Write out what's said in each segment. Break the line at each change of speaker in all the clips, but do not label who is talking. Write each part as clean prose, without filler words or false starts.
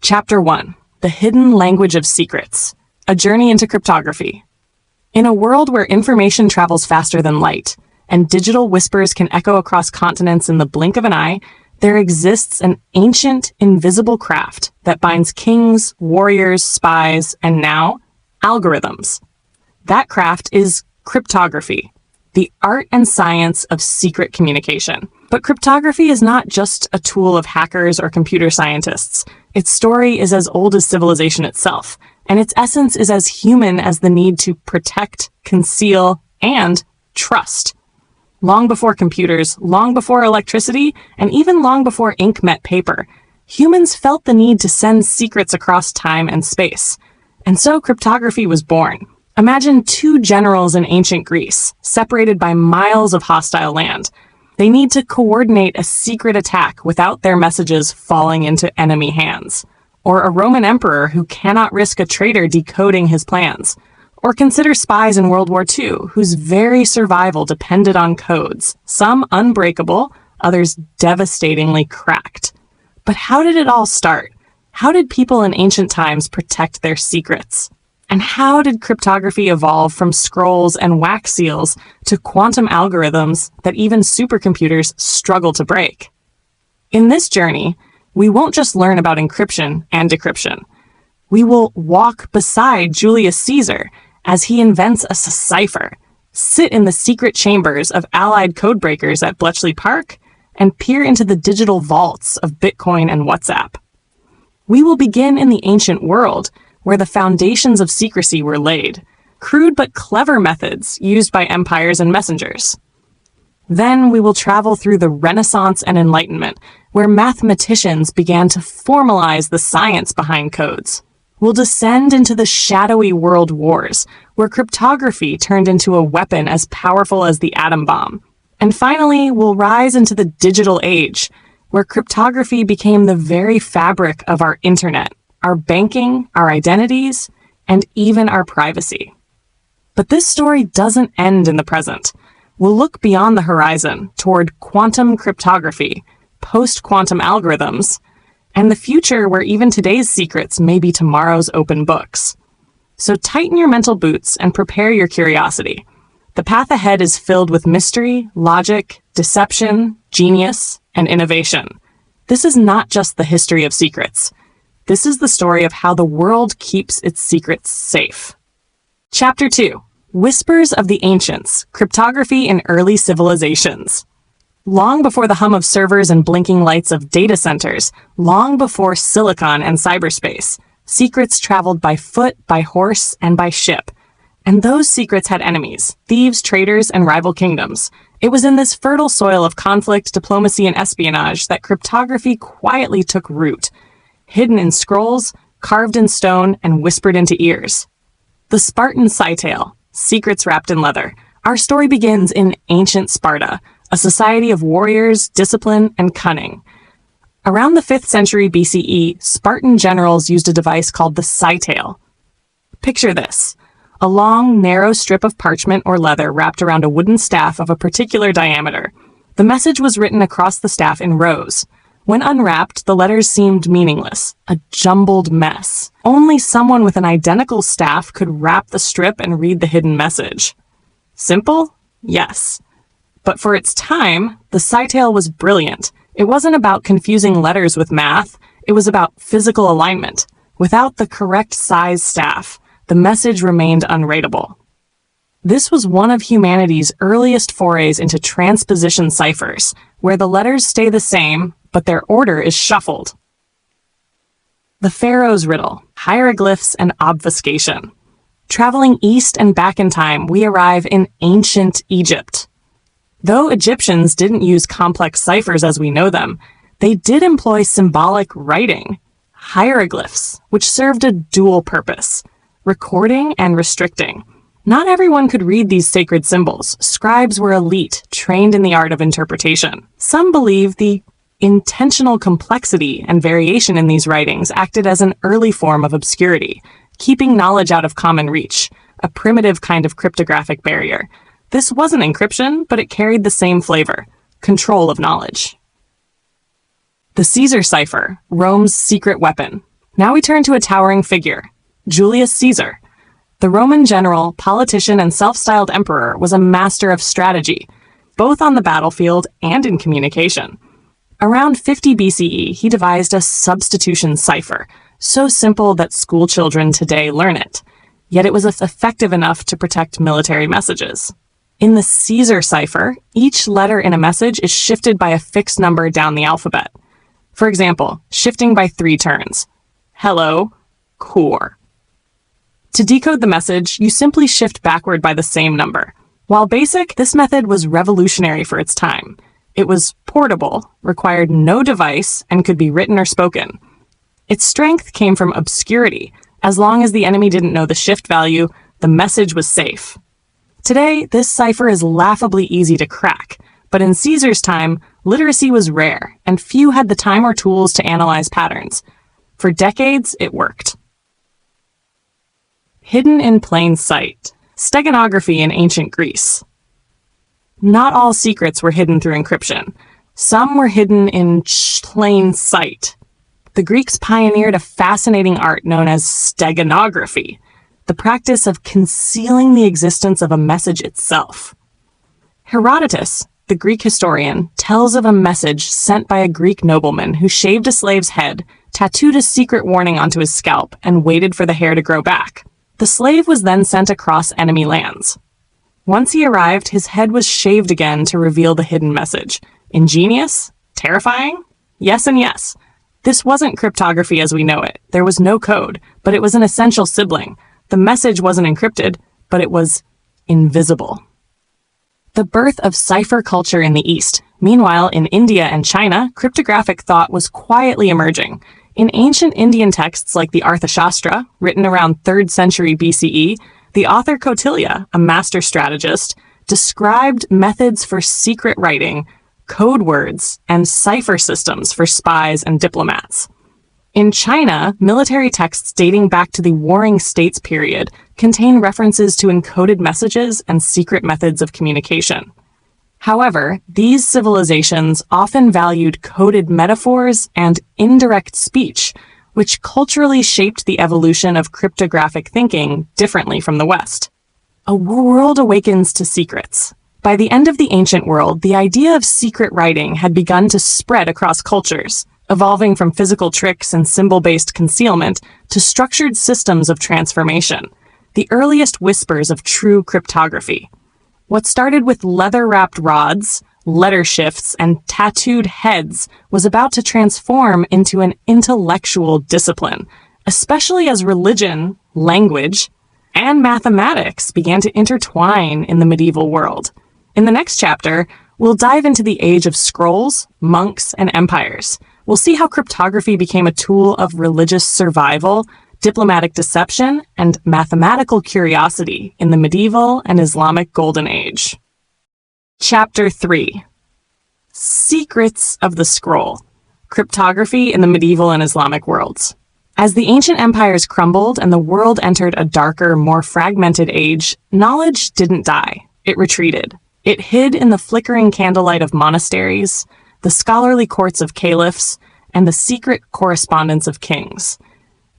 Chapter 1: The Hidden Language of Secrets, A Journey into Cryptography. In a world where information travels faster than light, and digital whispers can echo across continents in the blink of an eye, there exists an ancient, invisible craft that binds kings, warriors, spies, and now, algorithms. That craft is cryptography, the art and science of secret communication. But cryptography is not just a tool of hackers or computer scientists. Its story is as old as civilization itself, and its essence is as human as the need to protect, conceal, and trust. Long before computers, long before electricity, and even long before ink met paper, humans felt the need to send secrets across time and space. And so cryptography was born. Imagine two generals in ancient Greece, separated by miles of hostile land. They need to coordinate a secret attack without their messages falling into enemy hands. Or a Roman emperor who cannot risk a traitor decoding his plans. Or consider spies in World War II, whose very survival depended on codes, some unbreakable, others devastatingly cracked. But how did it all start? How did people in ancient times protect their secrets? And how did cryptography evolve from scrolls and wax seals to quantum algorithms that even supercomputers struggle to break? In this journey, we won't just learn about encryption and decryption. We will walk beside Julius Caesar as he invents a cipher, sit in the secret chambers of Allied codebreakers at Bletchley Park, and peer into the digital vaults of Bitcoin and WhatsApp. We will begin in the ancient world, where the foundations of secrecy were laid, crude but clever methods used by empires and messengers. Then we will travel through the Renaissance and Enlightenment, where mathematicians began to formalize the science behind codes. We'll descend into the shadowy world wars, where cryptography turned into a weapon as powerful as the atom bomb. And finally, we'll rise into the digital age, where cryptography became the very fabric of our internet, our banking, our identities, and even our privacy. But this story doesn't end in the present. We'll look beyond the horizon toward quantum cryptography, post-quantum algorithms, and the future where even today's secrets may be tomorrow's open books. So tighten your mental boots and prepare your curiosity. The path ahead is filled with mystery, logic, deception, genius, and innovation. This is not just the history of secrets. This is the story of how the world keeps its secrets safe. Chapter 2: Whispers of the Ancients, Cryptography in Early Civilizations. Long before the hum of servers and blinking lights of data centers, long before silicon and cyberspace, secrets traveled by foot, by horse, and by ship. And those secrets had enemies, thieves, traitors, and rival kingdoms. It was in this fertile soil of conflict, diplomacy, and espionage that cryptography quietly took root. Hidden in scrolls, carved in stone, and whispered into ears. The Spartan Tale, secrets wrapped in leather. Our story begins in ancient Sparta, a society of warriors, discipline, and cunning. Around the 5th century BCE, Spartan generals used a device called the Tale. Picture this: a long, narrow strip of parchment or leather wrapped around a wooden staff of a particular diameter. The message was written across the staff in rows. When unwrapped, the letters seemed meaningless, a jumbled mess. Only someone with an identical staff could wrap the strip and read the hidden message. Simple? Yes. But for its time, the Tale was brilliant. It wasn't about confusing letters with math, it was about physical alignment. Without the correct size staff, the message remained unreadable. This was one of humanity's earliest forays into transposition ciphers, where the letters stay the same, but their order is shuffled. The Pharaoh's Riddle, Hieroglyphs and Obfuscation. Traveling east and back in time, we arrive in ancient Egypt. Though Egyptians didn't use complex ciphers as we know them, they did employ symbolic writing, hieroglyphs, which served a dual purpose: recording and restricting. Not everyone could read these sacred symbols. Scribes were elite, trained in the art of interpretation. Some believe the intentional complexity and variation in these writings acted as an early form of obscurity, keeping knowledge out of common reach, a primitive kind of cryptographic barrier. This wasn't encryption, but it carried the same flavor: control of knowledge. The Caesar cipher, Rome's secret weapon. Now we turn to a towering figure, Julius Caesar. The Roman general, politician, and self-styled emperor was a master of strategy, both on the battlefield and in communication. Around 50 BCE, he devised a substitution cipher, so simple that school children today learn it. Yet it was effective enough to protect military messages. In the Caesar cipher, each letter in a message is shifted by a fixed number down the alphabet. For example, shifting by 3 turns. Hello, core. To decode the message, you simply shift backward by the same number. While basic, this method was revolutionary for its time. It was portable, required no device, and could be written or spoken. Its strength came from obscurity. As long as the enemy didn't know the shift value, the message was safe. Today, this cipher is laughably easy to crack, but in Caesar's time, literacy was rare, and few had the time or tools to analyze patterns. For decades, it worked. Hidden in plain sight. Steganography in ancient Greece. Not all secrets were hidden through encryption. Some were hidden in plain sight. The Greeks pioneered a fascinating art known as steganography, the practice of concealing the existence of a message itself. Herodotus, the Greek historian, tells of a message sent by a Greek nobleman who shaved a slave's head, tattooed a secret warning onto his scalp, and waited for the hair to grow back. The slave was then sent across enemy lands. Once he arrived, his head was shaved again to reveal the hidden message. Ingenious? Terrifying? Yes and yes. This wasn't cryptography as we know it. There was no code, but it was an essential sibling. The message wasn't encrypted, but it was invisible. The birth of cipher culture in the East. Meanwhile, in India and China, cryptographic thought was quietly emerging. In ancient Indian texts like the Arthashastra, written around 3rd century BCE, the author Kautilya, a master strategist, described methods for secret writing, code words, and cipher systems for spies and diplomats. In China, military texts dating back to the Warring States period contain references to encoded messages and secret methods of communication. However, these civilizations often valued coded metaphors and indirect speech, which culturally shaped the evolution of cryptographic thinking differently from the West. A world awakens to secrets. By the end of the ancient world, the idea of secret writing had begun to spread across cultures, evolving from physical tricks and symbol-based concealment to structured systems of transformation, the earliest whispers of true cryptography. What started with leather-wrapped rods, letter shifts, and tattooed heads was about to transform into an intellectual discipline, especially as religion, language, and mathematics began to intertwine in the medieval world. In the next chapter, we'll dive into the age of scrolls, monks, and empires. We'll see how cryptography became a tool of religious survival, diplomatic deception, and mathematical curiosity in the medieval and Islamic Golden Age. Chapter 3. Secrets of the Scroll. Cryptography in the medieval and Islamic worlds. As the ancient empires crumbled and the world entered a darker, more fragmented age, knowledge didn't die. It retreated. It hid in the flickering candlelight of monasteries, the scholarly courts of caliphs, and the secret correspondence of kings.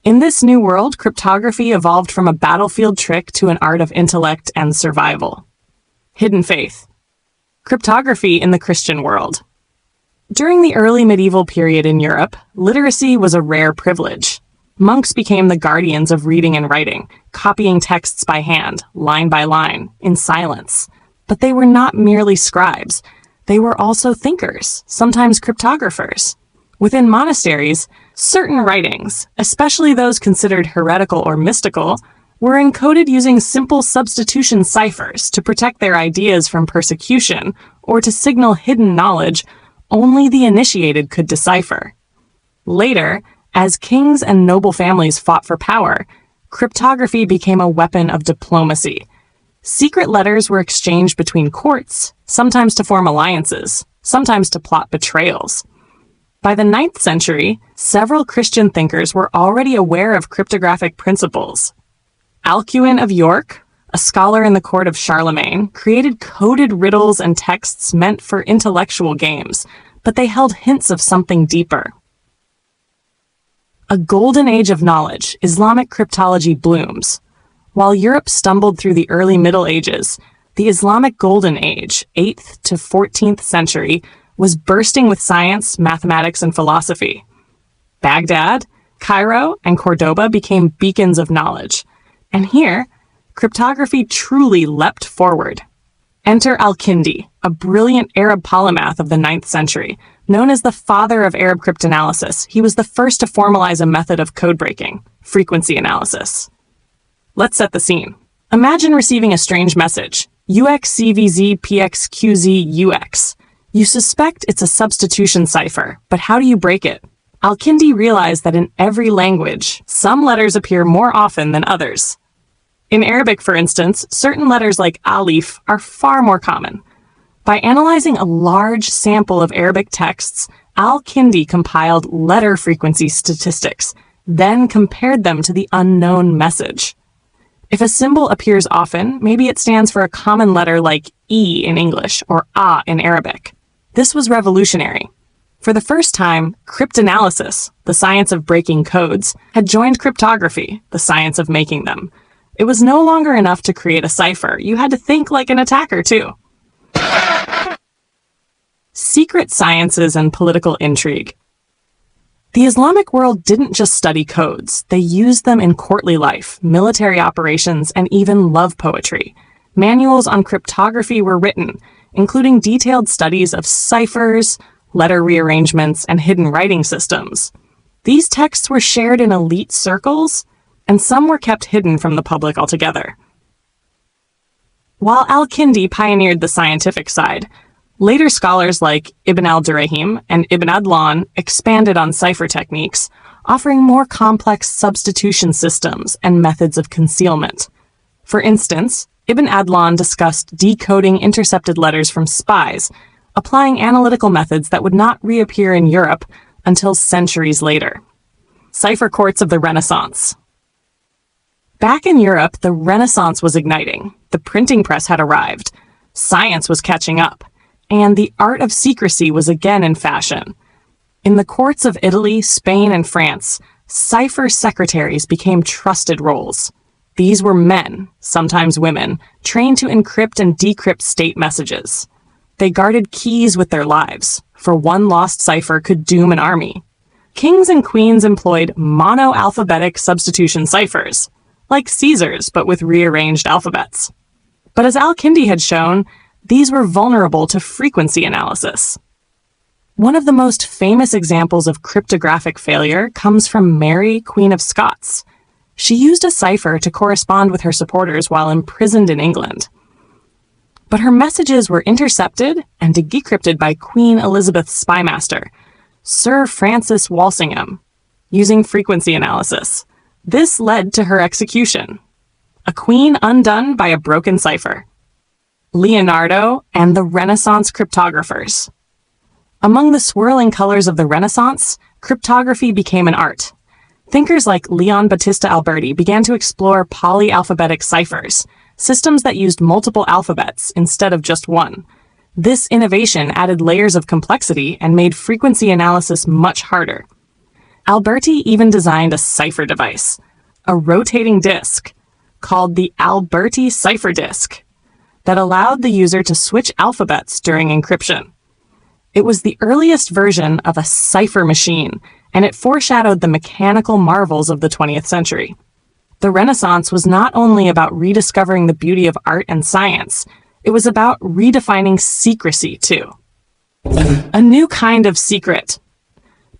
In this new world, cryptography evolved from a battlefield trick to an art of intellect and survival. Hidden faith. Cryptography in the Christian world. During the early medieval period in Europe, literacy was a rare privilege. Monks became the guardians of reading and writing, copying texts by hand, line by line, in silence. But they were not merely scribes. They were also thinkers, sometimes cryptographers. Within monasteries, certain writings, especially those considered heretical or mystical, were encoded using simple substitution ciphers to protect their ideas from persecution or to signal hidden knowledge only the initiated could decipher. Later, as kings and noble families fought for power, cryptography became a weapon of diplomacy. Secret letters were exchanged between courts, sometimes to form alliances, sometimes to plot betrayals. By the 9th century, several Christian thinkers were already aware of cryptographic principles. Alcuin of York, a scholar in the court of Charlemagne, created coded riddles and texts meant for intellectual games, but they held hints of something deeper. A golden age of knowledge, Islamic cryptology blooms. While Europe stumbled through the early Middle Ages, the Islamic Golden Age, 8th to 14th century, was bursting with science, mathematics, and philosophy. Baghdad, Cairo, and Cordoba became beacons of knowledge. And here, cryptography truly leapt forward. Enter Al-Kindi, a brilliant Arab polymath of the 9th century. Known as the father of Arab cryptanalysis, he was the first to formalize a method of code breaking, frequency analysis. Let's set the scene. Imagine receiving a strange message, UXCVZ-PXQZ-UX. You suspect it's a substitution cipher, but how do you break it? Al-Kindi realized that in every language, some letters appear more often than others. In Arabic, for instance, certain letters like alif are far more common. By analyzing a large sample of Arabic texts, Al-Kindi compiled letter frequency statistics, then compared them to the unknown message. If a symbol appears often, maybe it stands for a common letter like E in English or A in Arabic. This was revolutionary. For the first time, cryptanalysis, the science of breaking codes, had joined cryptography, the science of making them. It was no longer enough to create a cipher. You had to think like an attacker, too. Secret sciences and political intrigue. The Islamic world didn't just study codes. They used them in courtly life, military operations, and even love poetry. Manuals on cryptography were written, including detailed studies of ciphers, letter rearrangements, and hidden writing systems. These texts were shared in elite circles, and some were kept hidden from the public altogether. While Al-Kindi pioneered the scientific side, later scholars like Ibn al-Durayhim and Ibn Adlan expanded on cipher techniques, offering more complex substitution systems and methods of concealment. For instance, Ibn Adlan discussed decoding intercepted letters from spies, applying analytical methods that would not reappear in Europe until centuries later. Cipher courts of the Renaissance. Back in Europe, the Renaissance was igniting. The printing press had arrived. Science was catching up. And the art of secrecy was again in fashion. In the courts of Italy, Spain, and France, cipher secretaries became trusted roles. These were men, sometimes women, trained to encrypt and decrypt state messages. They guarded keys with their lives, for one lost cipher could doom an army. Kings and queens employed mono-alphabetic substitution ciphers, like Caesar's but with rearranged alphabets. But as Al-Kindi had shown, these were vulnerable to frequency analysis. One of the most famous examples of cryptographic failure comes from Mary, Queen of Scots. She used a cipher to correspond with her supporters while imprisoned in England. But her messages were intercepted and decrypted by Queen Elizabeth's spymaster, Sir Francis Walsingham, using frequency analysis. This led to her execution. A queen undone by a broken cipher. Leonardo and the Renaissance cryptographers. Among the swirling colors of the Renaissance, cryptography became an art. Thinkers like Leon Battista Alberti began to explore polyalphabetic ciphers, systems that used multiple alphabets instead of just one. This innovation added layers of complexity and made frequency analysis much harder. Alberti even designed a cipher device, a rotating disk, called the Alberti cipher disk, that allowed the user to switch alphabets during encryption. It was the earliest version of a cipher machine, and it foreshadowed the mechanical marvels of the 20th century. The Renaissance was not only about rediscovering the beauty of art and science, it was about redefining secrecy, too. A new kind of secret.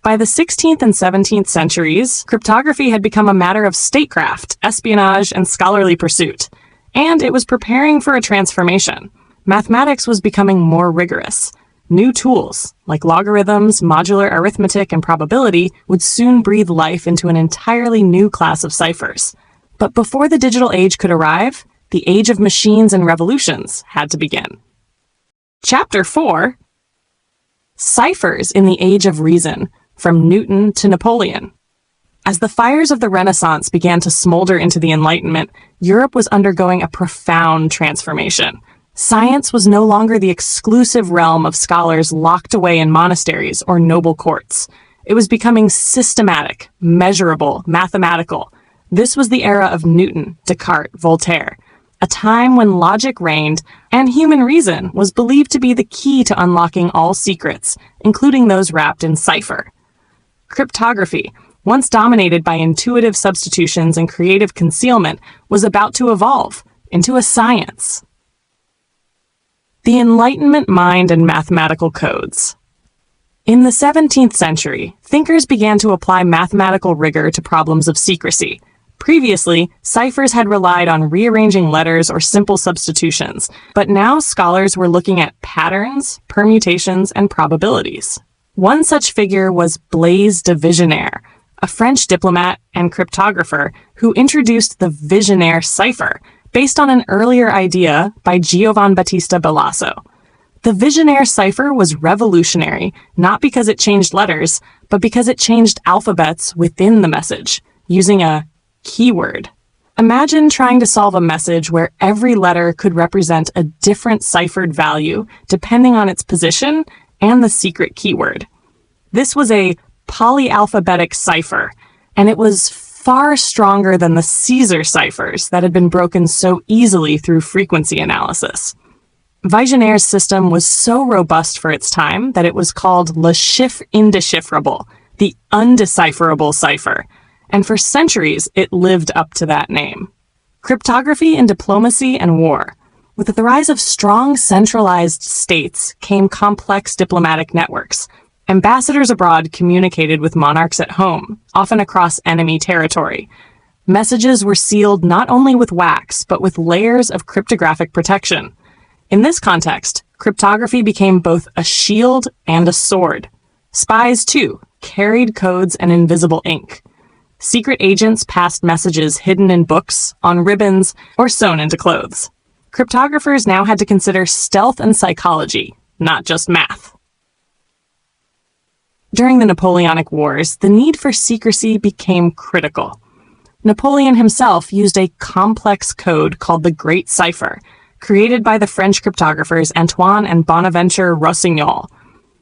By the 16th and 17th centuries, cryptography had become a matter of statecraft, espionage, and scholarly pursuit. And it was preparing for a transformation. Mathematics was becoming more rigorous. New tools, like logarithms, modular arithmetic, and probability, would soon breathe life into an entirely new class of ciphers. But before the digital age could arrive, the age of machines and revolutions had to begin. Chapter 4: Ciphers in the Age of Reason, from Newton to Napoleon. As the fires of the Renaissance began to smolder into the Enlightenment, Europe was undergoing a profound transformation. Science was no longer the exclusive realm of scholars locked away in monasteries or noble courts. It was becoming systematic, measurable, mathematical. This was the era of Newton, Descartes, Voltaire, a time when logic reigned and human reason was believed to be the key to unlocking all secrets, including those wrapped in cipher. Cryptography, once dominated by intuitive substitutions and creative concealment, was about to evolve into a science. The Enlightenment mind and mathematical codes. In the 17th century, thinkers began to apply mathematical rigor to problems of secrecy. Previously, ciphers had relied on rearranging letters or simple substitutions, but now scholars were looking at patterns, permutations, and probabilities. One such figure was Blaise de Vigenère, a French diplomat and cryptographer who introduced the Vigenère cipher, based on an earlier idea by Giovan Battista Balasso. The Vigenère cipher was revolutionary, not because it changed letters, but because it changed alphabets within the message, using a keyword. Imagine trying to solve a message where every letter could represent a different ciphered value depending on its position and the secret keyword. This was a polyalphabetic cipher, and it was far stronger than the Caesar ciphers that had been broken so easily through frequency analysis. Vigenère's system was so robust for its time that it was called le chiffre indéchiffrable, the undecipherable cipher, and for centuries it lived up to that name. Cryptography in diplomacy and war. With the rise of strong centralized states came complex diplomatic networks. Ambassadors abroad communicated with monarchs at home, often across enemy territory. Messages were sealed not only with wax, but with layers of cryptographic protection. In this context, cryptography became both a shield and a sword. Spies, too, carried codes and invisible ink. Secret agents passed messages hidden in books, on ribbons, or sewn into clothes. Cryptographers now had to consider stealth and psychology, not just math. During the Napoleonic Wars, the need for secrecy became critical. Napoleon himself used a complex code called the Great Cipher, created by the French cryptographers Antoine and Bonaventure Rossignol.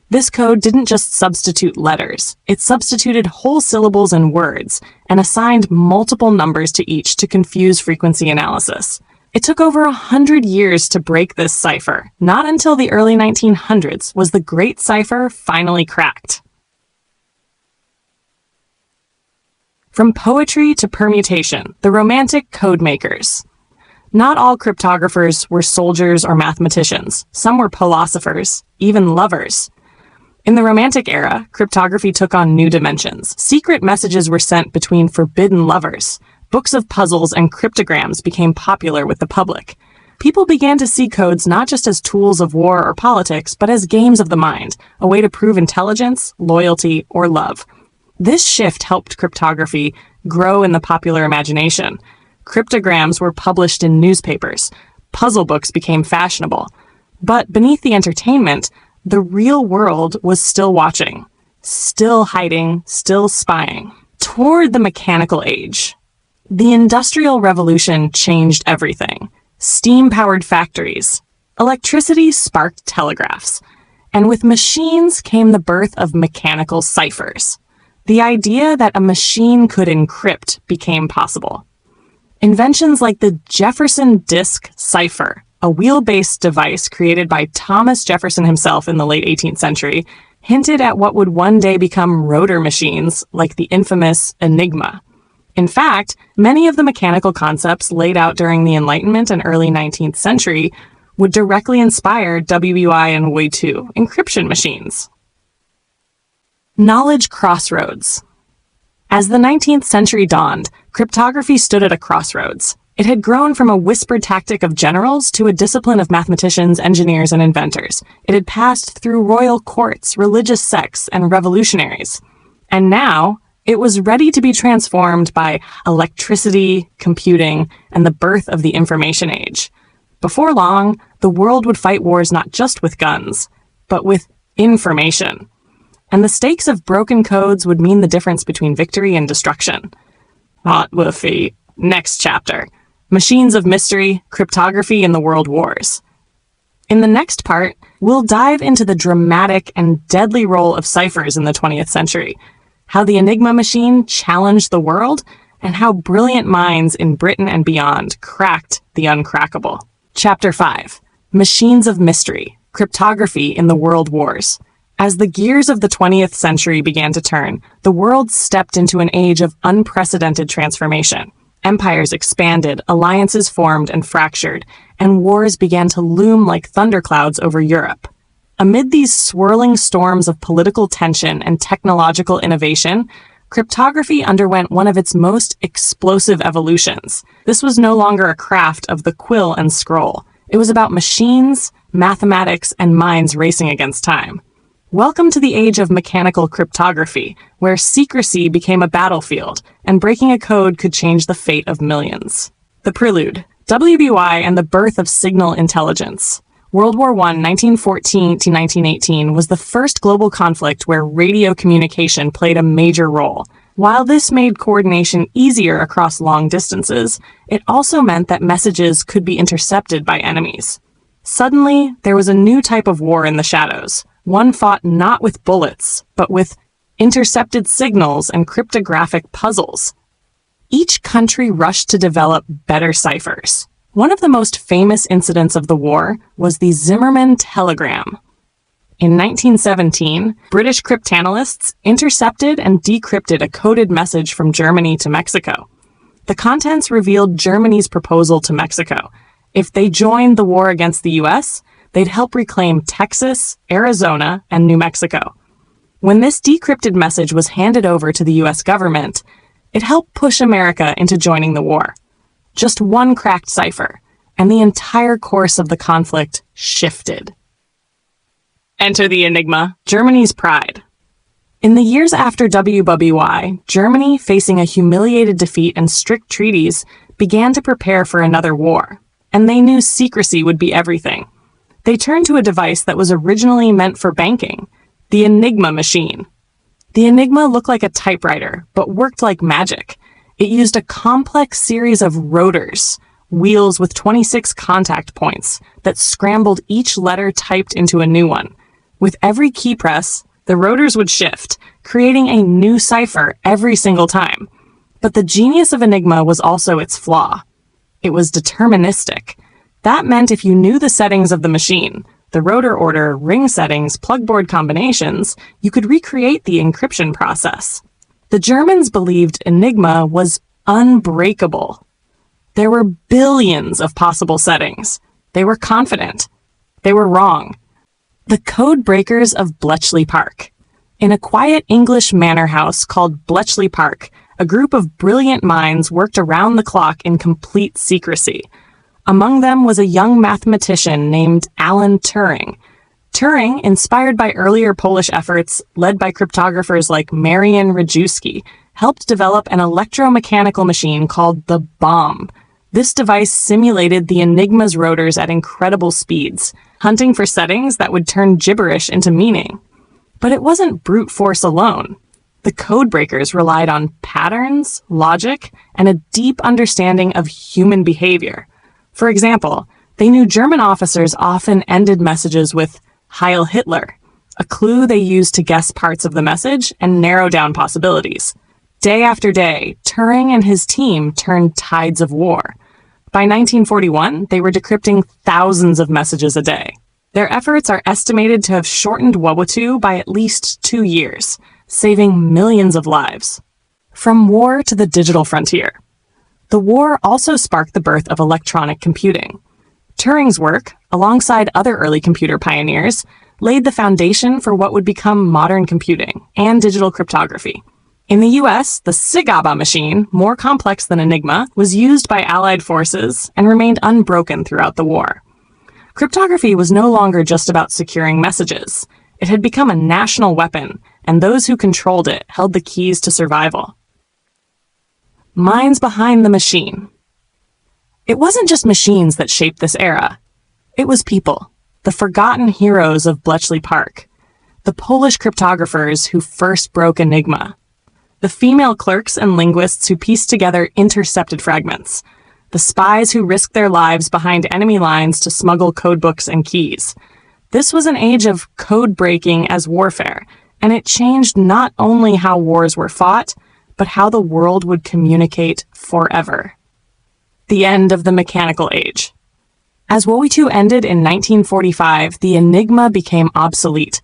This code didn't just substitute letters, it substituted whole syllables and words, and assigned multiple numbers to each to confuse frequency analysis. It took over 100 years to break this cipher. Not until the early 1900s was the Great Cipher finally cracked. From poetry to permutation, the Romantic code makers. Not all cryptographers were soldiers or mathematicians. Some were philosophers, even lovers. In the Romantic era, cryptography took on new dimensions. Secret messages were sent between forbidden lovers. Books of puzzles and cryptograms became popular with the public. People began to see codes not just as tools of war or politics, but as games of the mind, a way to prove intelligence, loyalty, or love. This shift helped cryptography grow in the popular imagination. Cryptograms were published in newspapers. Puzzle books became fashionable. But beneath the entertainment, the real world was still watching, still hiding, still spying. Toward the mechanical age, the Industrial Revolution changed everything. Steam-powered factories. Electricity sparked telegraphs. And with machines came the birth of mechanical ciphers. The idea that a machine could encrypt became possible. Inventions like the Jefferson disk cipher, a wheel-based device created by Thomas Jefferson himself in the late 18th century, hinted at what would one day become rotor machines like the infamous Enigma. In fact, many of the mechanical concepts laid out during the Enlightenment and early 19th century would directly inspire WUI and WOI2 encryption machines. Knowledge crossroads. As the 19th century dawned, cryptography stood at a crossroads. It had grown from a whispered tactic of generals to a discipline of mathematicians, engineers, and inventors. It had passed through royal courts, religious sects, and revolutionaries. And now, it was ready to be transformed by electricity, computing, and the birth of the information age. Before long, the world would fight wars not just with guns, but with information. And the stakes of broken codes would mean the difference between victory and destruction. Hot woofy. Next chapter. Machines of Mystery, Cryptography in the World Wars. In the next part, we'll dive into the dramatic and deadly role of ciphers in the 20th century, how the Enigma machine challenged the world, and how brilliant minds in Britain and beyond cracked the uncrackable. Chapter 5. Machines of Mystery, Cryptography in the World Wars. As the gears of the 20th century began to turn, the world stepped into an age of unprecedented transformation. Empires expanded, alliances formed and fractured, and wars began to loom like thunderclouds over Europe. Amid these swirling storms of political tension and technological innovation, cryptography underwent one of its most explosive evolutions. This was no longer a craft of the quill and scroll. It was about machines, mathematics, and minds racing against time. Welcome to the age of mechanical cryptography, where secrecy became a battlefield, and breaking a code could change the fate of millions. The Prelude, WBY and the Birth of Signal Intelligence. World War I, 1914 to 1918, was the first global conflict where radio communication played a major role. While this made coordination easier across long distances, it also meant that messages could be intercepted by enemies. Suddenly, there was a new type of war in the shadows. One fought not with bullets, but with intercepted signals and cryptographic puzzles. Each country rushed to develop better ciphers. One of the most famous incidents of the war was the Zimmermann telegram. In 1917, British cryptanalysts intercepted and decrypted a coded message from Germany to Mexico. The contents revealed Germany's proposal to Mexico. If they joined the war against the US, they'd help reclaim Texas, Arizona, and New Mexico. When this decrypted message was handed over to the US government, it helped push America into joining the war. Just one cracked cipher, and the entire course of the conflict shifted. Enter the Enigma, Germany's pride. In the years after WBY, Germany, facing a humiliated defeat and strict treaties, began to prepare for another war, and they knew secrecy would be everything. They turned to a device that was originally meant for banking, the Enigma machine. The Enigma looked like a typewriter, but worked like magic. It used a complex series of rotors, wheels with 26 contact points, that scrambled each letter typed into a new one. With every key press, the rotors would shift, creating a new cipher every single time. But the genius of Enigma was also its flaw. It was deterministic. That meant if you knew the settings of the machine, the rotor order, ring settings, plugboard combinations, you could recreate the encryption process. The Germans believed Enigma was unbreakable. There were billions of possible settings. They were confident. They were wrong. The code breakers of Bletchley Park. In a quiet English manor house called Bletchley Park, a group of brilliant minds worked around the clock in complete secrecy. Among them was a young mathematician named Alan Turing. Turing, inspired by earlier Polish efforts led by cryptographers like Marian Rejewski, helped develop an electromechanical machine called the bomb. This device simulated the Enigma's rotors at incredible speeds, hunting for settings that would turn gibberish into meaning. But it wasn't brute force alone. The code breakers relied on patterns, logic, and a deep understanding of human behavior. For example, they knew German officers often ended messages with Heil Hitler, a clue they used to guess parts of the message and narrow down possibilities. Day after day, Turing and his team turned tides of war. By 1941, they were decrypting thousands of messages a day. Their efforts are estimated to have shortened WWII by at least 2 years, saving millions of lives. From war to the digital frontier. The war also sparked the birth of electronic computing. Turing's work, alongside other early computer pioneers, laid the foundation for what would become modern computing and digital cryptography. In the US, the SIGABA machine, more complex than Enigma, was used by Allied forces and remained unbroken throughout the war. Cryptography was no longer just about securing messages. It had become a national weapon, and those who controlled it held the keys to survival. Minds behind the machine. It wasn't just machines that shaped this era. It was people, the forgotten heroes of Bletchley Park, the Polish cryptographers who first broke Enigma, the female clerks and linguists who pieced together intercepted fragments, the spies who risked their lives behind enemy lines to smuggle codebooks and keys. This was an age of code breaking as warfare, and it changed not only how wars were fought, but how the world would communicate forever. The end of the mechanical age. As WoE2 ended in 1945, the Enigma became obsolete,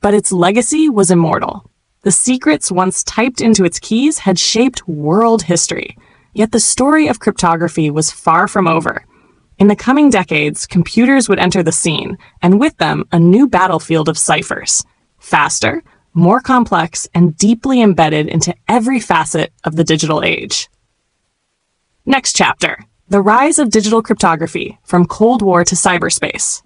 but its legacy was immortal. The secrets once typed into its keys had shaped world history, yet the story of cryptography was far from over. In the coming decades, computers would enter the scene, and with them, a new battlefield of ciphers. Faster, more complex, and deeply embedded into every facet of the digital age. Next chapter, the rise of digital cryptography from Cold War to cyberspace.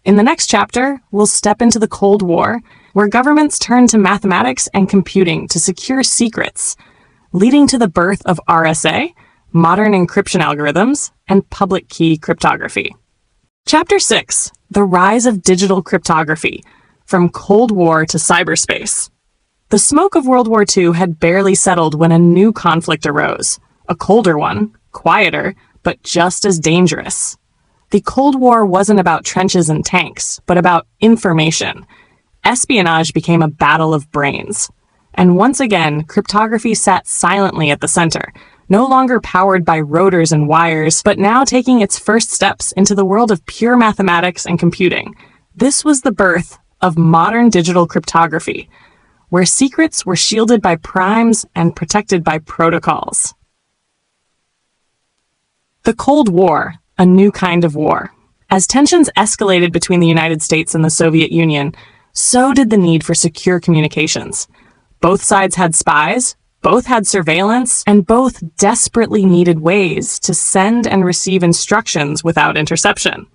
In the next chapter, we'll step into the Cold War, where governments turned to mathematics and computing to secure secrets, leading to the birth of RSA, modern encryption algorithms, and public key cryptography. Chapter 6, the rise of digital cryptography, from Cold War to cyberspace. The smoke of World War II had barely settled when a new conflict arose, a colder one, quieter, but just as dangerous. The Cold War wasn't about trenches and tanks, but about information. Espionage became a battle of brains. And once again, cryptography sat silently at the center, no longer powered by rotors and wires, but now taking its first steps into the world of pure mathematics and computing. This was the birth of modern digital cryptography, where secrets were shielded by primes and protected by protocols. The Cold War, a new kind of war. As tensions escalated between the United States and the Soviet Union, so did the need for secure communications. Both sides had spies, both had surveillance, and both desperately needed ways to send and receive instructions without interception.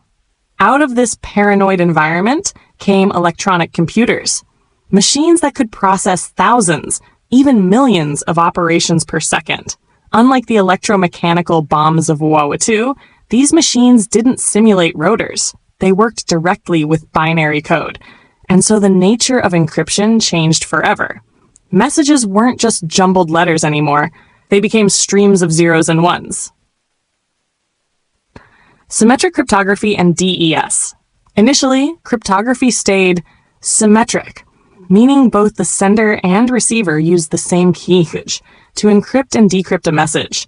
Out of this paranoid environment came electronic computers, machines that could process thousands, even millions of operations per second. Unlike the electromechanical bombs of WoE2, these machines didn't simulate rotors. They worked directly with binary code. And so the nature of encryption changed forever. Messages weren't just jumbled letters anymore. They became streams of zeros and ones. Symmetric cryptography and DES. Initially, cryptography stayed symmetric, meaning both the sender and receiver used the same key to encrypt and decrypt a message.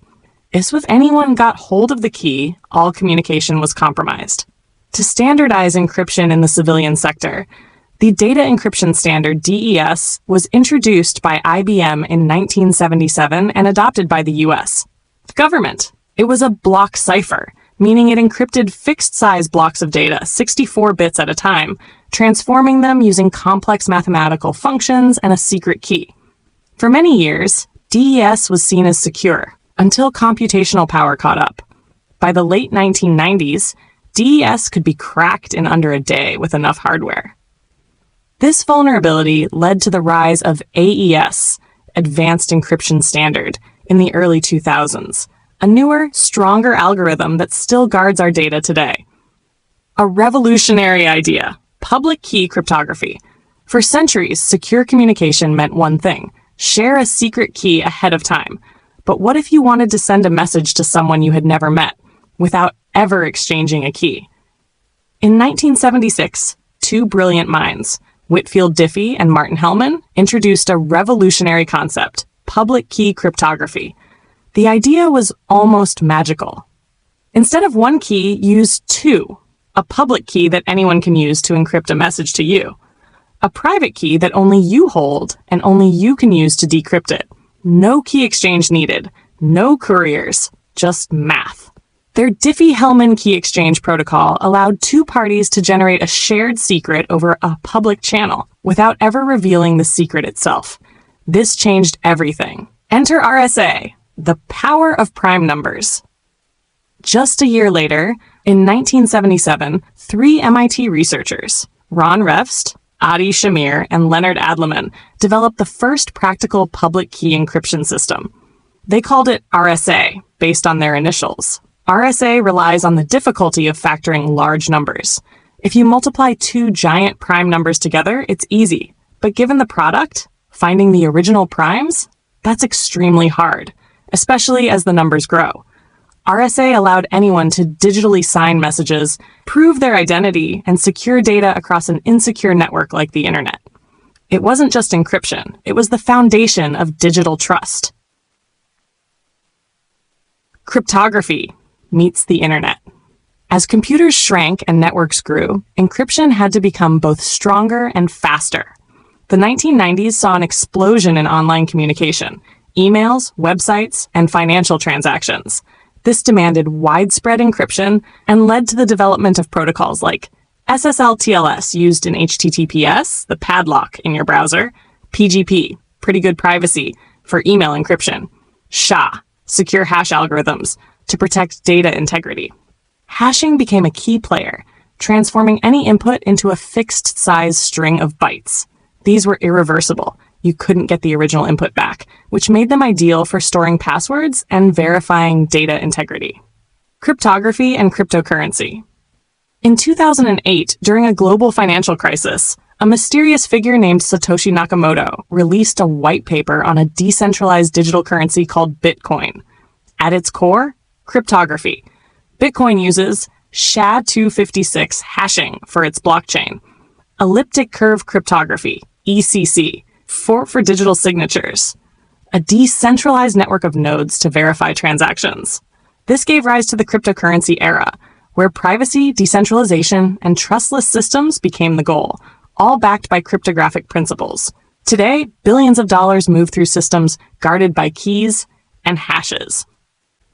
If anyone got hold of the key, all communication was compromised. To standardize encryption in the civilian sector, the data encryption standard DES was introduced by IBM in 1977 and adopted by the US government. It was a block cipher, meaning it encrypted fixed-size blocks of data, 64 bits at a time, transforming them using complex mathematical functions and a secret key. For many years, DES was seen as secure, until computational power caught up. By the late 1990s, DES could be cracked in under a day with enough hardware. This vulnerability led to the rise of AES, Advanced Encryption Standard, in the early 2000s, a newer, stronger algorithm that still guards our data today. A revolutionary idea, public key cryptography. For centuries, secure communication meant one thing: share a secret key ahead of time. But what if you wanted to send a message to someone you had never met, without ever exchanging a key? In 1976, two brilliant minds, Whitfield Diffie and Martin Hellman, introduced a revolutionary concept: public key cryptography. The idea was almost magical. Instead of one key, use two: a public key that anyone can use to encrypt a message to you, a private key that only you hold and only you can use to decrypt it. No key exchange needed, no couriers, just math. Their Diffie-Hellman key exchange protocol allowed two parties to generate a shared secret over a public channel without ever revealing the secret itself. This changed everything. Enter RSA, the power of prime numbers. Just a year later, in 1977, three MIT researchers, Ron Refst, Adi Shamir, and Leonard Adleman, developed the first practical public key encryption system. They called it RSA, based on their initials. RSA relies on the difficulty of factoring large numbers. If you multiply two giant prime numbers together, it's easy. But given the product, finding the original primes, that's extremely hard, especially as the numbers grow. RSA allowed anyone to digitally sign messages, prove their identity, and secure data across an insecure network like the internet. It wasn't just encryption, it was the foundation of digital trust. Cryptography meets the internet. As computers shrank and networks grew, encryption had to become both stronger and faster. The 1990s saw an explosion in online communication, emails, websites, and financial transactions. This demanded widespread encryption and led to the development of protocols like SSL/TLS used in HTTPS, the padlock in your browser, PGP, pretty good privacy, for email encryption, SHA, secure hash algorithms, to protect data integrity. Hashing became a key player, transforming any input into a fixed-size string of bytes. These were irreversible. You couldn't get the original input back, which made them ideal for storing passwords and verifying data integrity. Cryptography and cryptocurrency. In 2008, during a global financial crisis, a mysterious figure named Satoshi Nakamoto released a white paper on a decentralized digital currency called Bitcoin. At its core, cryptography. Bitcoin uses SHA-256 hashing for its blockchain, elliptic curve cryptography, ECC, for digital signatures, a decentralized network of nodes to verify transactions. This gave rise to the cryptocurrency era, where privacy, decentralization, and trustless systems became the goal, all backed by cryptographic principles. Today, billions of dollars move through systems guarded by keys and hashes.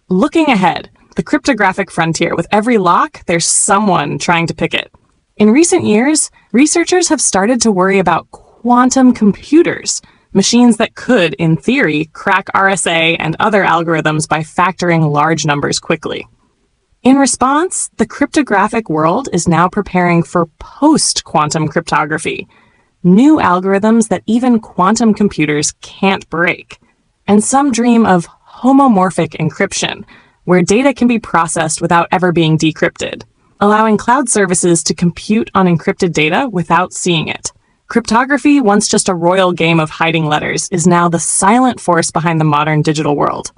Looking ahead, the cryptographic frontier, with every lock, there's someone trying to pick it. In recent years, researchers have started to worry about quantum computers, machines that could, in theory, crack RSA and other algorithms by factoring large numbers quickly. In response, the cryptographic world is now preparing for post-quantum cryptography, new algorithms that even quantum computers can't break. And some dream of homomorphic encryption, where data can be processed without ever being decrypted, allowing cloud services to compute on encrypted data without seeing it. Cryptography, once just a royal game of hiding letters, is now the silent force behind the modern digital world.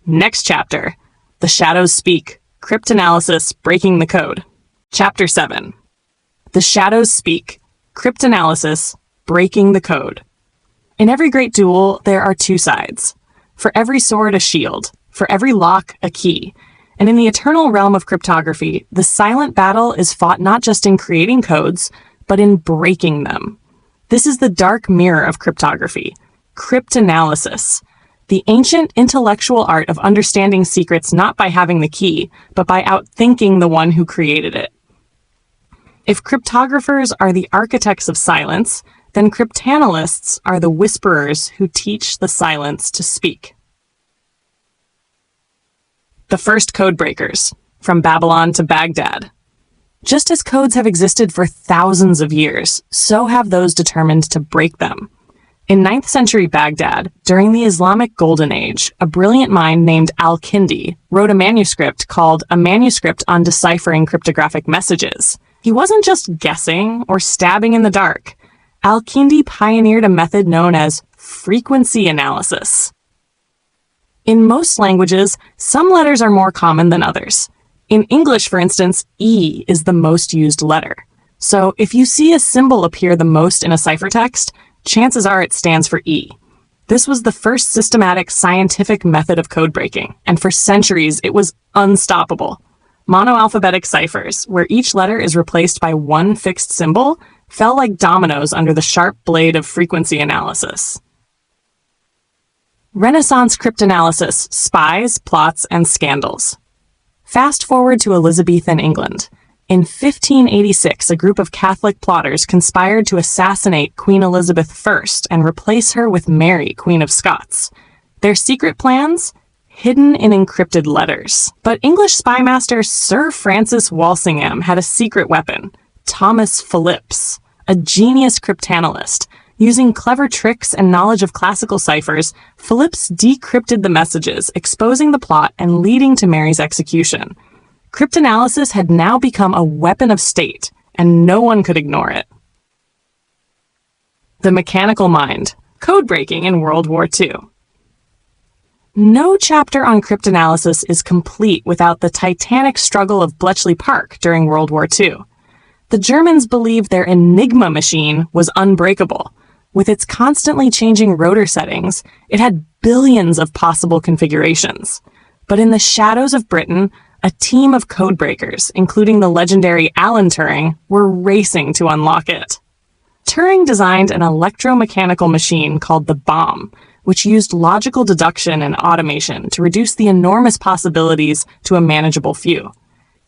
Next chapter, The Shadows Speak, Cryptanalysis Breaking the Code. Chapter 7. The Shadows Speak, Cryptanalysis Breaking the Code. In every great duel, there are two sides. For every sword, a shield. For every lock, a key. And in the eternal realm of cryptography, the silent battle is fought not just in creating codes, but in breaking them. This is the dark mirror of cryptography, cryptanalysis, the ancient intellectual art of understanding secrets not by having the key, but by outthinking the one who created it. If cryptographers are the architects of silence, then cryptanalysts are the whisperers who teach the silence to speak. The first code breakers, from Babylon to Baghdad. Just as codes have existed for thousands of years, so have those determined to break them. In 9th century Baghdad, during the Islamic Golden Age, a brilliant mind named Al-Kindi wrote a manuscript called A Manuscript on Deciphering Cryptographic Messages. He wasn't just guessing or stabbing in the dark. Al-Kindi pioneered a method known as frequency analysis. In most languages, some letters are more common than others. In English, for instance, E is the most used letter. So if you see a symbol appear the most in a ciphertext, chances are it stands for E. This was the first systematic scientific method of code breaking, and for centuries it was unstoppable. Monoalphabetic ciphers, where each letter is replaced by one fixed symbol, fell like dominoes under the sharp blade of frequency analysis. Renaissance cryptanalysis, spies, plots, and scandals. Fast forward to Elizabethan England. In 1586, a group of Catholic plotters conspired to assassinate Queen Elizabeth I and replace her with Mary, Queen of Scots. Their secret plans? Hidden in encrypted letters. But English spymaster Sir Francis Walsingham had a secret weapon, Thomas Phillips, a genius cryptanalyst. Using clever tricks and knowledge of classical ciphers, Phillips decrypted the messages, exposing the plot and leading to Mary's execution. Cryptanalysis had now become a weapon of state, and no one could ignore it. The mechanical mind, code breaking in World War II. No chapter on cryptanalysis is complete without the titanic struggle of Bletchley Park during World War II. The Germans believed their Enigma machine was unbreakable. With its constantly changing rotor settings, it had billions of possible configurations. But in the shadows of Britain, a team of codebreakers, including the legendary Alan Turing, were racing to unlock it. Turing designed an electromechanical machine called the bomb, which used logical deduction and automation to reduce the enormous possibilities to a manageable few.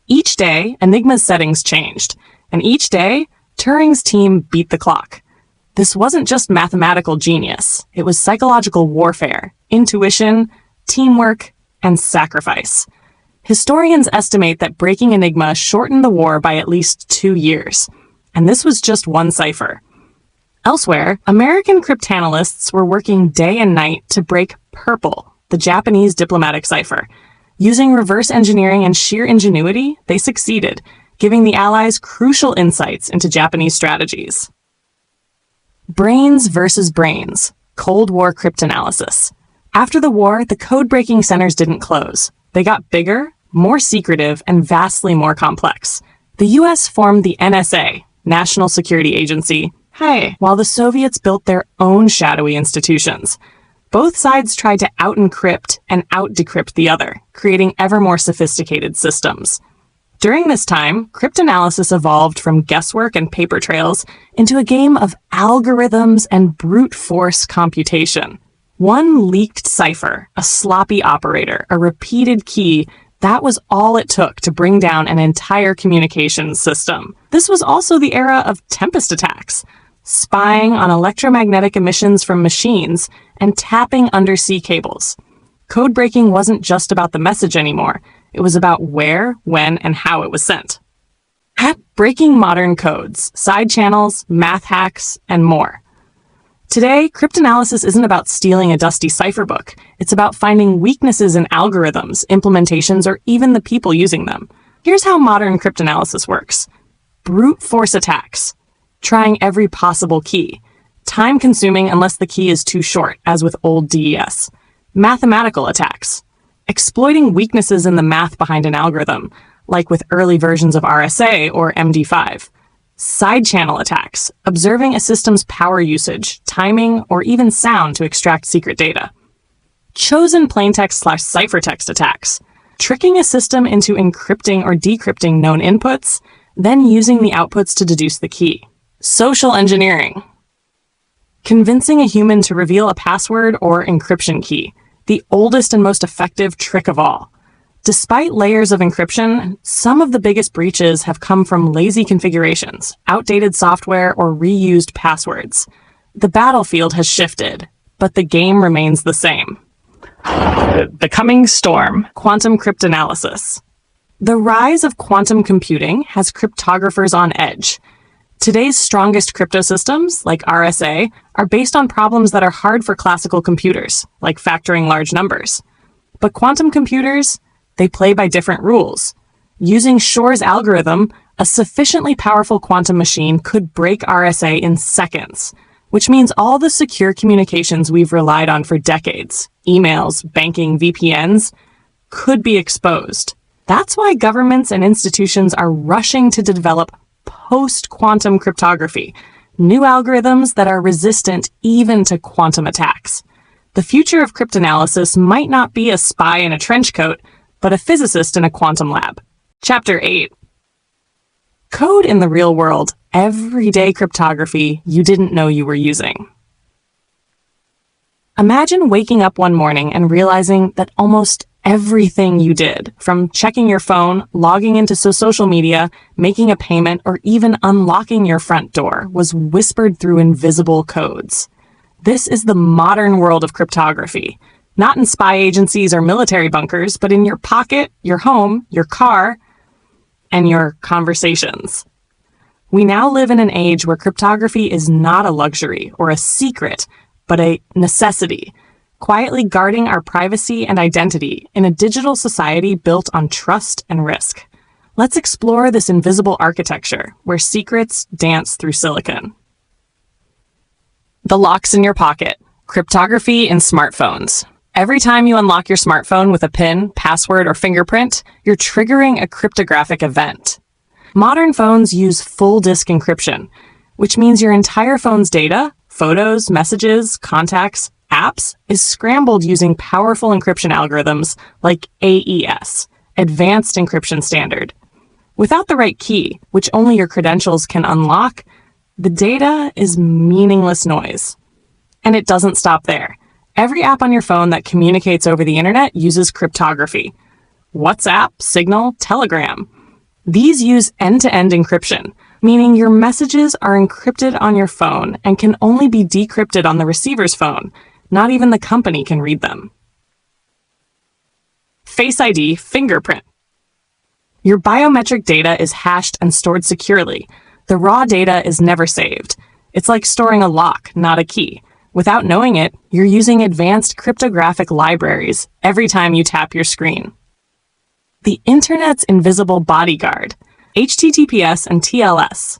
Each day, Enigma's settings changed, and each day, Turing's team beat the clock. This wasn't just mathematical genius, it was psychological warfare, intuition, teamwork, and sacrifice. Historians estimate that breaking Enigma shortened the war by at least 2 years, and this was just one cipher. Elsewhere, American cryptanalysts were working day and night to break Purple, the Japanese diplomatic cipher. Using reverse engineering and sheer ingenuity, they succeeded, giving the Allies crucial insights into Japanese strategies. Brains versus brains, Cold War cryptanalysis. After the war, the code-breaking centers didn't close. They got bigger, more secretive, and vastly more complex. The US formed the NSA, National Security Agency, while the Soviets built their own shadowy institutions. Both sides tried to out-encrypt and out-decrypt the other, creating ever more sophisticated systems. During this time, cryptanalysis evolved from guesswork and paper trails into a game of algorithms and brute force computation. One leaked cipher, a sloppy operator, a repeated key, that was all it took to bring down an entire communications system. This was also the era of tempest attacks, spying on electromagnetic emissions from machines and tapping undersea cables. Code breaking wasn't just about the message anymore. It was about where, when, and how it was sent. Breaking modern codes, side channels, math hacks, and more. Today, cryptanalysis isn't about stealing a dusty cipher book. It's about finding weaknesses in algorithms, implementations, or even the people using them. Here's how modern cryptanalysis works. Brute force attacks. Trying every possible key. Time-consuming unless the key is too short, as with old DES. Mathematical attacks. Exploiting weaknesses in the math behind an algorithm, like with early versions of RSA or MD5. Side-channel attacks, observing a system's power usage, timing, or even sound to extract secret data. Chosen plaintext/ciphertext attacks, tricking a system into encrypting or decrypting known inputs, then using the outputs to deduce the key. Social engineering, convincing a human to reveal a password or encryption key, the oldest and most effective trick of all. Despite layers of encryption, some of the biggest breaches have come from lazy configurations, outdated software, or reused passwords. The battlefield has shifted, but the game remains the same. The coming storm, quantum cryptanalysis. The rise of quantum computing has cryptographers on edge. Today's strongest crypto systems, like RSA, are based on problems that are hard for classical computers, like factoring large numbers. But quantum computers, they play by different rules. Using Shor's algorithm, a sufficiently powerful quantum machine could break RSA in seconds, which means all the secure communications we've relied on for decades, emails, banking, VPNs, could be exposed. That's why governments and institutions are rushing to develop post-quantum cryptography, new algorithms that are resistant even to quantum attacks. The future of cryptanalysis might not be a spy in a trench coat, but a physicist in a quantum lab. Chapter 8. Code in the real world, everyday cryptography you didn't know you were using. Imagine waking up one morning and realizing that almost everything you did, from checking your phone, logging into social media, making a payment, or even unlocking your front door, was whispered through invisible codes. This is the modern world of cryptography, not in spy agencies or military bunkers, but in your pocket, your home, your car, and your conversations. We now live in an age where cryptography is not a luxury or a secret, but a necessity, quietly guarding our privacy and identity in a digital society built on trust and risk. Let's explore this invisible architecture where secrets dance through silicon. The locks in your pocket, cryptography in smartphones. Every time you unlock your smartphone with a PIN, password, or fingerprint, you're triggering a cryptographic event. Modern phones use full disk encryption, which means your entire phone's data, photos, messages, contacts, apps, is scrambled using powerful encryption algorithms like AES, Advanced Encryption Standard. Without the right key, which only your credentials can unlock, the data is meaningless noise. And it doesn't stop there. Every app on your phone that communicates over the internet uses cryptography. WhatsApp, Signal, Telegram. These use end-to-end encryption, meaning your messages are encrypted on your phone and can only be decrypted on the receiver's phone. Not even the company can read them. Face ID, fingerprint. Your biometric data is hashed and stored securely. The raw data is never saved. It's like storing a lock, not a key. Without knowing it, you're using advanced cryptographic libraries every time you tap your screen. The Internet's invisible bodyguard, HTTPS and TLS.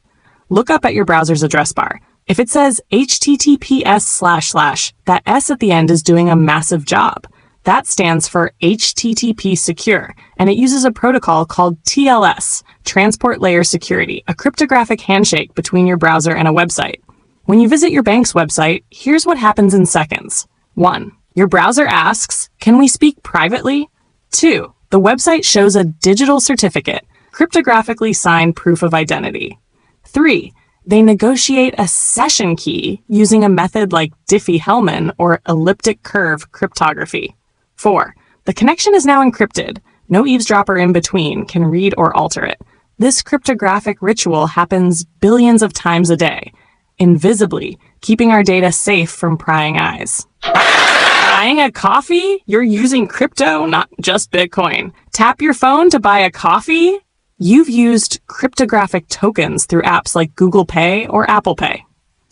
Look up at your browser's address bar. If it says HTTPS// that S at the end is doing a massive job. That stands for HTTP Secure, and it uses a protocol called TLS, Transport Layer Security, a cryptographic handshake between your browser and a website. When you visit your bank's website, here's what happens in seconds. 1. Your browser asks, "Can we speak privately?" 2. The website shows a digital certificate, cryptographically signed proof of identity. 3. They negotiate a session key using a method like Diffie-Hellman or elliptic curve cryptography. 4. The connection is now encrypted. No eavesdropper in between can read or alter it. This cryptographic ritual happens billions of times a day, invisibly, keeping our data safe from prying eyes. Buying a coffee? You're using crypto, not just Bitcoin. Tap your phone to buy a coffee? You've used cryptographic tokens through apps like Google Pay or Apple Pay.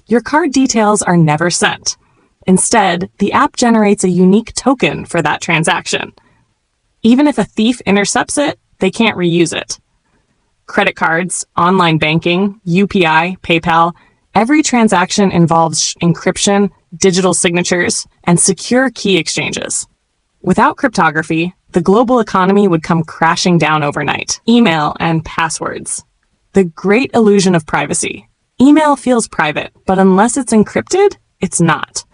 Your card details are never sent. Instead, the app generates a unique token for that transaction. Even if a thief intercepts it, they can't reuse it. Credit cards, online banking, UPI, PayPal, every transaction involves encryption, digital signatures, and secure key exchanges. Without cryptography, the global economy would come crashing down overnight. Email and passwords. The great illusion of privacy. Email feels private, but unless it's encrypted, it's not.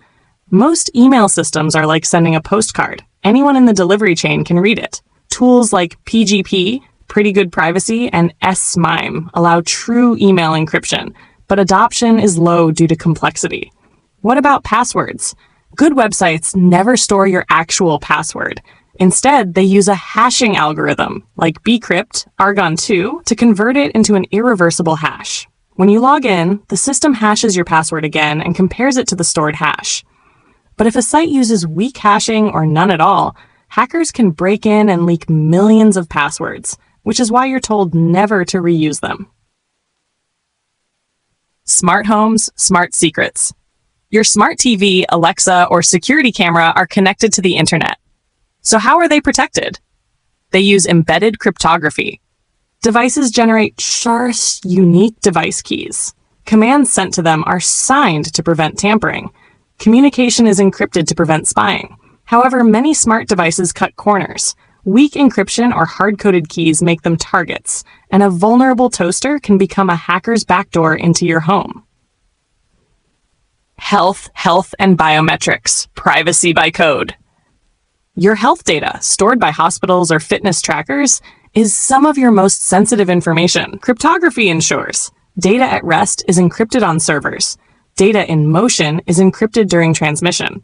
Most email systems are like sending a postcard. Anyone in the delivery chain can read it. Tools like PGP, Pretty Good Privacy, and S-MIME allow true email encryption, but adoption is low due to complexity. What about passwords? Good websites never store your actual password. Instead, they use a hashing algorithm, like bcrypt, Argon2, to convert it into an irreversible hash. When you log in, the system hashes your password again and compares it to the stored hash. But if a site uses weak hashing or none at all, hackers can break in and leak millions of passwords, which is why you're told never to reuse them. Smart homes, smart secrets. Your smart TV, Alexa, or security camera are connected to the internet. So how are they protected? They use embedded cryptography. Devices generate sparse, unique device keys. Commands sent to them are signed to prevent tampering. Communication is encrypted to prevent spying. However, many smart devices cut corners. Weak encryption or hard-coded keys make them targets, and a vulnerable toaster can become a hacker's backdoor into your home. Health, and biometrics. Privacy by code. Your health data, stored by hospitals or fitness trackers, is some of your most sensitive information. Cryptography ensures data at rest is encrypted on servers. Data in motion is encrypted during transmission.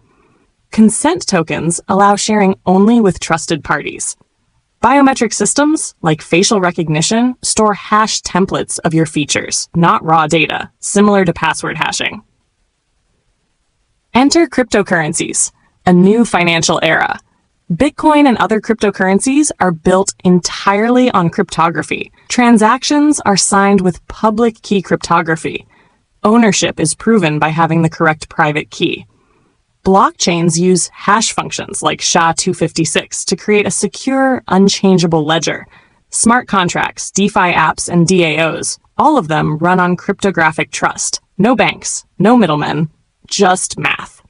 Consent tokens allow sharing only with trusted parties. Biometric systems, like facial recognition, store hash templates of your features, not raw data, similar to password hashing. Enter cryptocurrencies, a new financial era. Bitcoin and other cryptocurrencies are built entirely on cryptography. Transactions are signed with public key cryptography. Ownership is proven by having the correct private key. Blockchains use hash functions like SHA-256 to create a secure, unchangeable ledger. Smart contracts, DeFi apps, and DAOs, all of them run on cryptographic trust. No banks, no middlemen, just math.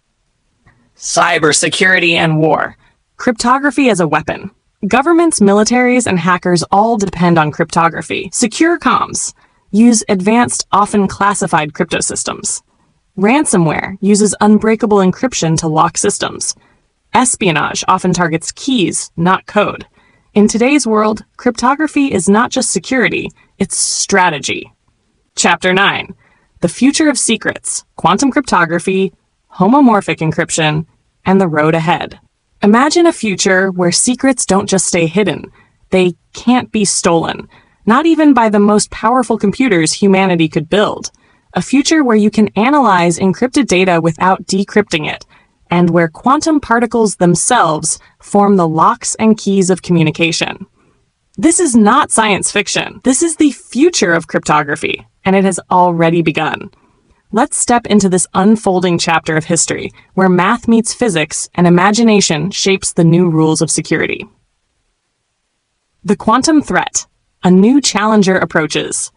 Cybersecurity and war. Cryptography as a weapon. Governments, militaries, and hackers all depend on cryptography. Secure comms use advanced, often classified crypto systems. Ransomware uses unbreakable encryption to lock systems. Espionage often targets keys, not code. In today's world, cryptography is not just security, it's strategy. Chapter 9. The Future of Secrets, Quantum Cryptography, Homomorphic Encryption, and the Road Ahead. Imagine a future where secrets don't just stay hidden. They can't be stolen, not even by the most powerful computers humanity could build. A future where you can analyze encrypted data without decrypting it, and where quantum particles themselves form the locks and keys of communication. This is not science fiction. This is the future of cryptography, and it has already begun. Let's step into this unfolding chapter of history, where math meets physics and imagination shapes the new rules of security. The quantum threat. A new challenger approaches.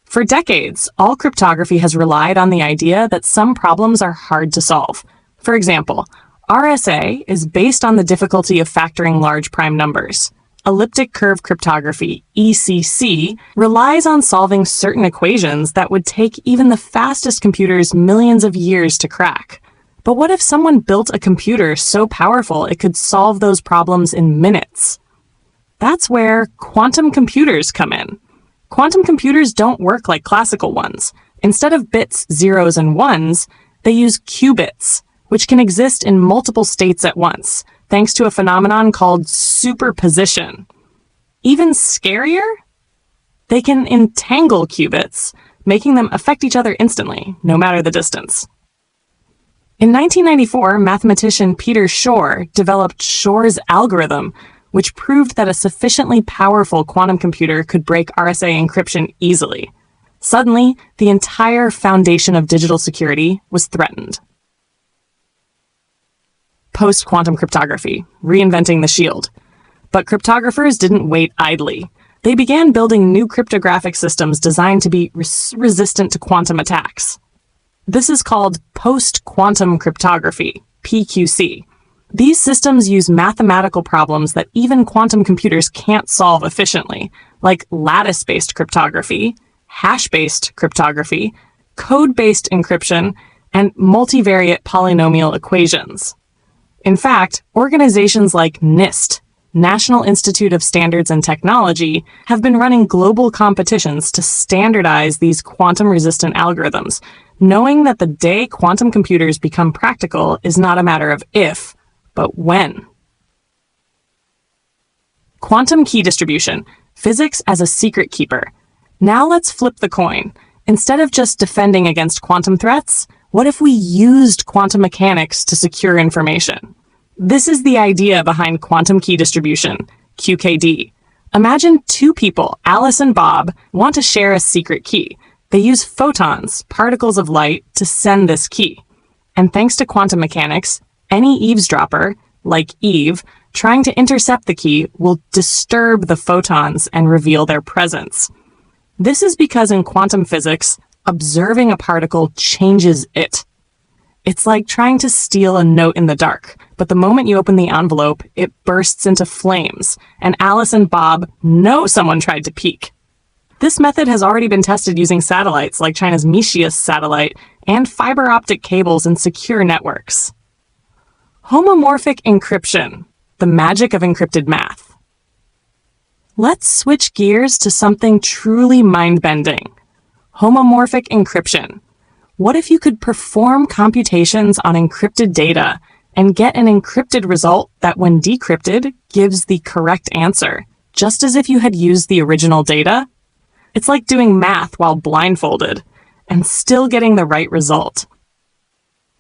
For decades, all cryptography has relied on the idea that some problems are hard to solve. For example, RSA is based on the difficulty of factoring large prime numbers. Elliptic curve cryptography, ECC, relies on solving certain equations that would take even the fastest computers millions of years to crack. But what if someone built a computer so powerful it could solve those problems in minutes? That's where quantum computers come in. Quantum computers don't work like classical ones. Instead of bits, zeros, and ones, they use qubits, which can exist in multiple states at once, thanks to a phenomenon called superposition. Even scarier? They can entangle qubits, making them affect each other instantly, no matter the distance. In 1994, mathematician Peter Shor developed Shor's algorithm, which proved that a sufficiently powerful quantum computer could break RSA encryption easily. Suddenly, the entire foundation of digital security was threatened. Post-quantum cryptography, reinventing the shield. But cryptographers didn't wait idly. They began building new cryptographic systems designed to be resistant to quantum attacks. This is called post-quantum cryptography, PQC. These systems use mathematical problems that even quantum computers can't solve efficiently, like lattice-based cryptography, hash-based cryptography, code-based encryption, and multivariate polynomial equations. In fact, organizations like NIST, National Institute of Standards and Technology, have been running global competitions to standardize these quantum-resistant algorithms, knowing that the day quantum computers become practical is not a matter of if, but when. Quantum key distribution, physics as a secret keeper. Now let's flip the coin. Instead of just defending against quantum threats, what if we used quantum mechanics to secure information? This is the idea behind quantum key distribution, QKD. Imagine two people, Alice and Bob, want to share a secret key. They use photons, particles of light, to send this key. And thanks to quantum mechanics, any eavesdropper, like Eve, trying to intercept the key will disturb the photons and reveal their presence. This is because in quantum physics, observing a particle changes it. It's like trying to steal a note in the dark, but the moment you open the envelope, it bursts into flames, and Alice and Bob know someone tried to peek. This method has already been tested using satellites like China's Michius satellite and fiber optic cables in secure networks. Homomorphic encryption, the magic of encrypted math. Let's switch gears to something truly mind-bending. Homomorphic encryption. What if you could perform computations on encrypted data and get an encrypted result that, when decrypted, gives the correct answer, just as if you had used the original data? It's like doing math while blindfolded and still getting the right result.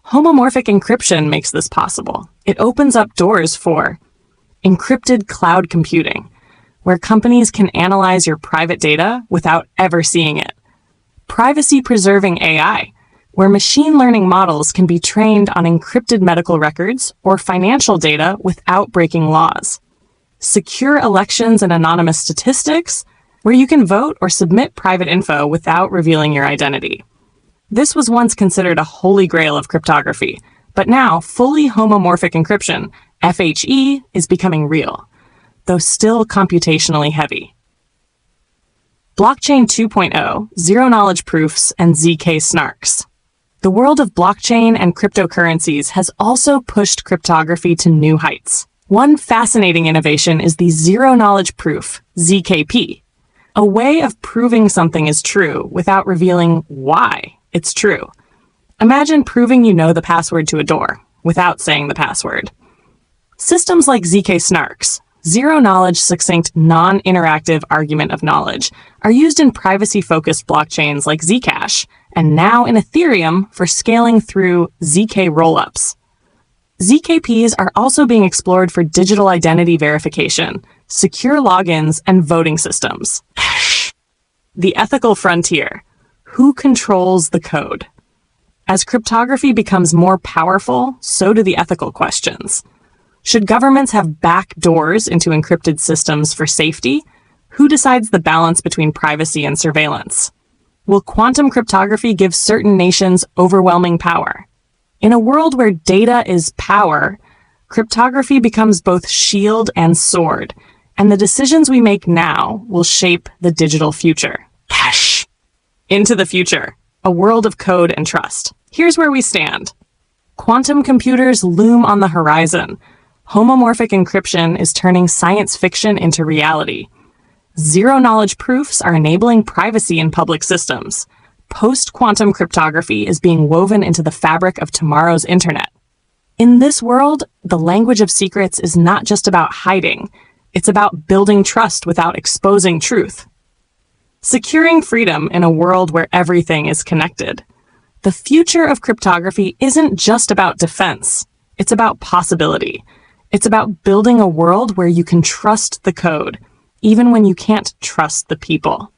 Homomorphic encryption makes this possible. It opens up doors for encrypted cloud computing, where companies can analyze your private data without ever seeing it. Privacy-preserving AI, where machine learning models can be trained on encrypted medical records or financial data without breaking laws. Secure elections and anonymous statistics, where you can vote or submit private info without revealing your identity. This was once considered a holy grail of cryptography, But now, fully homomorphic encryption, FHE, is becoming real, though still computationally heavy. Blockchain 2.0, zero-knowledge proofs, and ZK snarks. The world of blockchain and cryptocurrencies has also pushed cryptography to new heights. One fascinating innovation is the zero-knowledge proof, ZKP, a way of proving something is true without revealing why it's true. Imagine proving you know the password to a door without saying the password. Systems like ZK snarks, zero-knowledge, succinct, non-interactive argument of knowledge, are used in privacy-focused blockchains like Zcash, and now in Ethereum for scaling through ZK rollups. ZKPs are also being explored for digital identity verification, secure logins, and voting systems. The ethical frontier. Who controls the code? As cryptography becomes more powerful, so do the ethical questions. Should governments have back doors into encrypted systems for safety? Who decides the balance between privacy and surveillance? Will quantum cryptography give certain nations overwhelming power? In a world where data is power, cryptography becomes both shield and sword, and the decisions we make now will shape the digital future. Into the future, a world of code and trust. Here's where we stand. Quantum computers loom on the horizon. Homomorphic encryption is turning science fiction into reality. Zero-knowledge proofs are enabling privacy in public systems. Post-quantum cryptography is being woven into the fabric of tomorrow's internet. In this world, the language of secrets is not just about hiding. It's about building trust without exposing truth. Securing freedom in a world where everything is connected. The future of cryptography isn't just about defense. It's about possibility. It's about building a world where you can trust the code, even when you can't trust the people.